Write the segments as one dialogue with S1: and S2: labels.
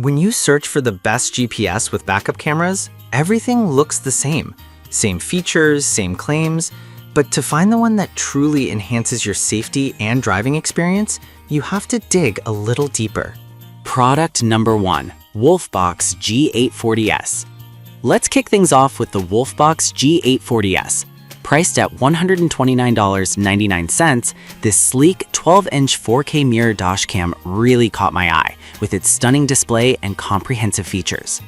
S1: When you search for the best GPS with backup cameras, everything looks the same. Same features, same claims, but to find the one that truly enhances your safety and driving experience, you have to dig a little deeper.
S2: Product number 1, Wolfbox G840S. Let's kick things off with the Wolfbox G840S. Priced at $129.99, this sleek 12-inch 4K mirror dashcam really caught my eye with its stunning display and comprehensive features.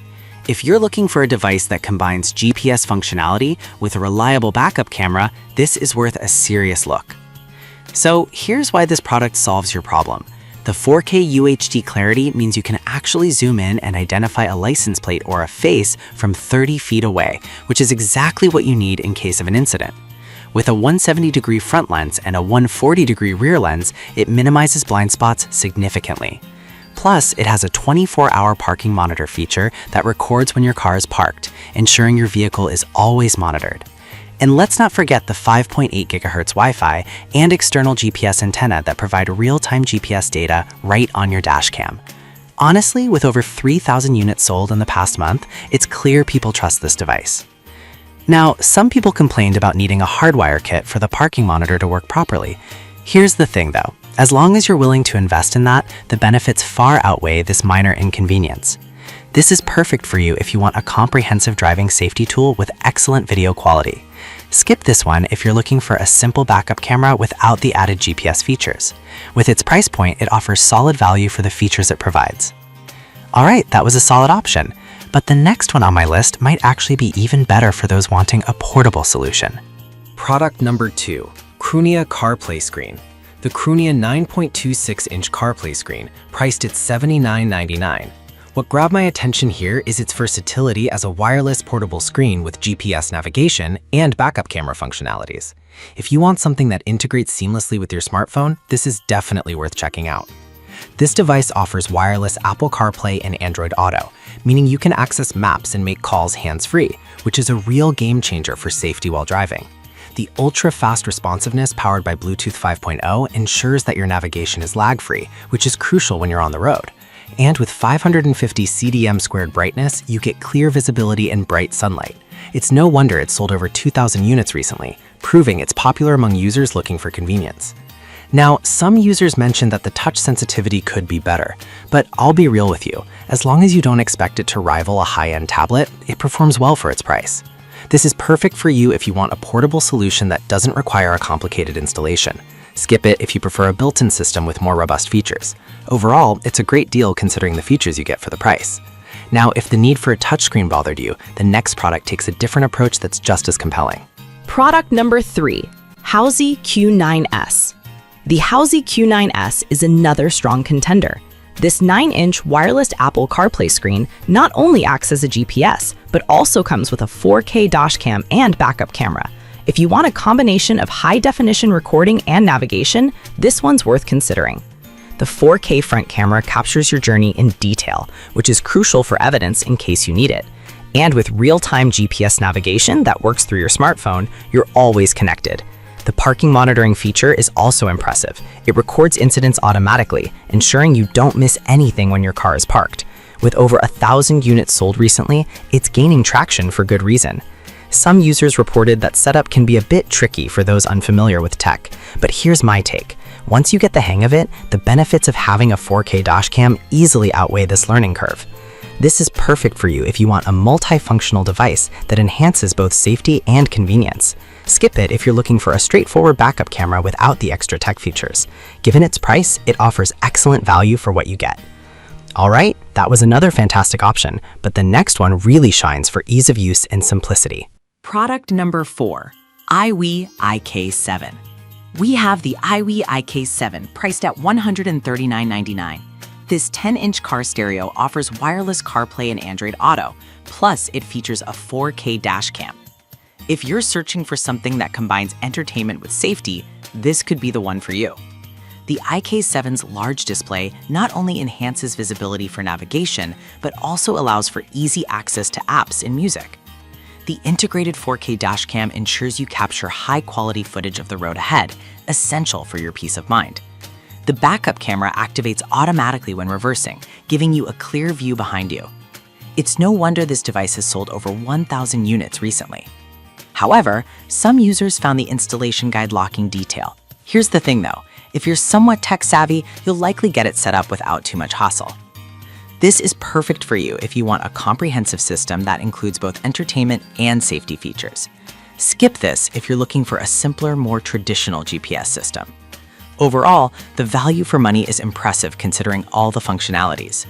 S2: If you're looking for a device that combines GPS functionality with a reliable backup camera, this is worth a serious look. So here's why this product solves your problem. The 4K UHD clarity means you can actually zoom in and identify a license plate or a face from 30 feet away, which is exactly what you need in case of an incident. With a 170-degree front lens and a 140-degree rear lens, it minimizes blind spots significantly. Plus, it has a 24-hour parking monitor feature that records when your car is parked, ensuring your vehicle is always monitored. And let's not forget the 5.8 GHz Wi-Fi and external GPS antenna that provide real-time GPS data right on your dashcam. Honestly, with over 3,000 units sold in the past month, it's clear people trust this device. Now, some people complained about needing a hardwire kit for the parking monitor to work properly. Here's the thing though, as long as you're willing to invest in that, the benefits far outweigh this minor inconvenience. This is perfect for you if you want a comprehensive driving safety tool with excellent video quality. Skip this one if you're looking for a simple backup camera without the added GPS features. With its price point, it offers solid value for the features it provides. Alright, that was a solid option, but the next one on my list might actually be even better for those wanting a portable solution.
S3: Product number 2, Krunia CarPlay Screen. The Krunia 9.26-inch CarPlay screen, priced at $79.99. What grabbed my attention here is its versatility as a wireless portable screen with GPS navigation and backup camera functionalities. If you want something that integrates seamlessly with your smartphone, this is definitely worth checking out. This device offers wireless Apple CarPlay and Android Auto, meaning you can access maps and make calls hands-free, which is a real game changer for safety while driving. The ultra-fast responsiveness powered by Bluetooth 5.0 ensures that your navigation is lag-free, which is crucial when you're on the road. And with 550 CDM squared brightness, you get clear visibility and bright sunlight. It's no wonder it's sold over 2,000 units recently, proving it's popular among users looking for convenience. Now, some users mentioned that the touch sensitivity could be better, but I'll be real with you. As long as you don't expect it to rival a high-end tablet, it performs well for its price. This is perfect for you if you want a portable solution that doesn't require a complicated installation. Skip it if you prefer a built-in system with more robust features. Overall, it's a great deal considering the features you get for the price. Now, if the need for a touchscreen bothered you, the next product takes a different approach that's just as compelling.
S4: Product number 3, Hauzy Q9S. The Hauzy Q9S is another strong contender. This 9-inch wireless Apple CarPlay screen not only acts as a GPS, but also comes with a 4K dashcam and backup camera. If you want a combination of high-definition recording and navigation, this one's worth considering. The 4K front camera captures your journey in detail, which is crucial for evidence in case you need it. And with real-time GPS navigation that works through your smartphone, you're always connected. The parking monitoring feature is also impressive. It records incidents automatically, ensuring you don't miss anything when your car is parked. With over 1,000 units sold recently, it's gaining traction for good reason. Some users reported that setup can be a bit tricky for those unfamiliar with tech, but here's my take. Once you get the hang of it, the benefits of having a 4K dashcam easily outweigh this learning curve. This is perfect for you if you want a multifunctional device that enhances both safety and convenience. Skip it if you're looking for a straightforward backup camera without the extra tech features. Given its price, it offers excellent value for what you get. Alright, that was another fantastic option, but the next one really shines for ease of use and simplicity.
S2: Product number 4, iWii IK7. We have the iWii IK7 priced at $139.99. This 10-inch car stereo offers wireless CarPlay and Android Auto, plus it features a 4K dashcam. If you're searching for something that combines entertainment with safety, this could be the one for you. The IK7's large display not only enhances visibility for navigation, but also allows for easy access to apps and music. The integrated 4K dashcam ensures you capture high-quality footage of the road ahead, essential for your peace of mind. The backup camera activates automatically when reversing, giving you a clear view behind you. It's no wonder this device has sold over 1,000 units recently. However, some users found the installation guide lacking detail. Here's the thing though, if you're somewhat tech-savvy, you'll likely get it set up without too much hassle. This is perfect for you if you want a comprehensive system that includes both entertainment and safety features. Skip this if you're looking for a simpler, more traditional GPS system. Overall, the value for money is impressive considering all the functionalities.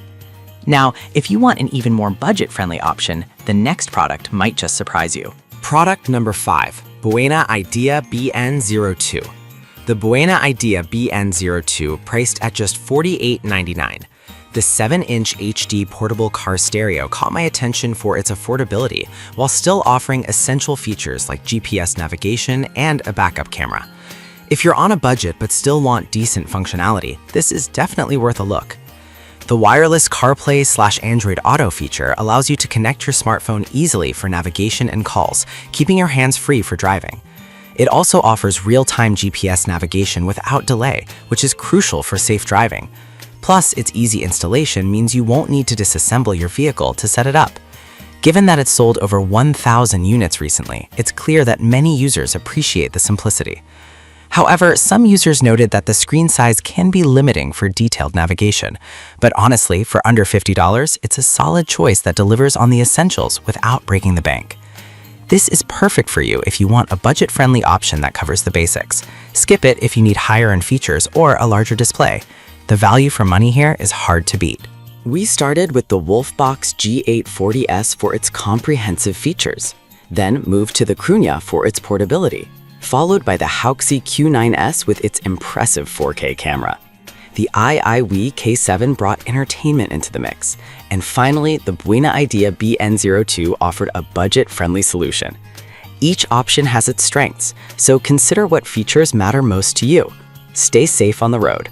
S2: Now, if you want an even more budget-friendly option, the next product might just surprise you.
S3: Product number 5, Buena Idea BN02. The Buena Idea BN02 priced at just $48.99. The 7-inch HD portable car stereo caught my attention for its affordability while still offering essential features like GPS navigation and a backup camera. If you're on a budget but still want decent functionality, this is definitely worth a look. The wireless CarPlay/Android Auto feature allows you to connect your smartphone easily for navigation and calls, keeping your hands free for driving. It also offers real-time GPS navigation without delay, which is crucial for safe driving. Plus, its easy installation means you won't need to disassemble your vehicle to set it up. Given that it's sold over 1,000 units recently, it's clear that many users appreciate the simplicity. However, some users noted that the screen size can be limiting for detailed navigation. But honestly, for under $50, it's a solid choice that delivers on the essentials without breaking the bank. This is perfect for you if you want a budget-friendly option that covers the basics. Skip it if you need higher-end features or a larger display. The value for money here is hard to beat.
S2: We started with the Wolfbox G840S for its comprehensive features, then moved to the Krunia for its portability, followed by the Hauxi Q9S with its impressive 4K camera. The iWi K7 brought entertainment into the mix, and finally, the Buena Idea BN02 offered a budget-friendly solution. Each option has its strengths, so consider what features matter most to you. Stay safe on the road.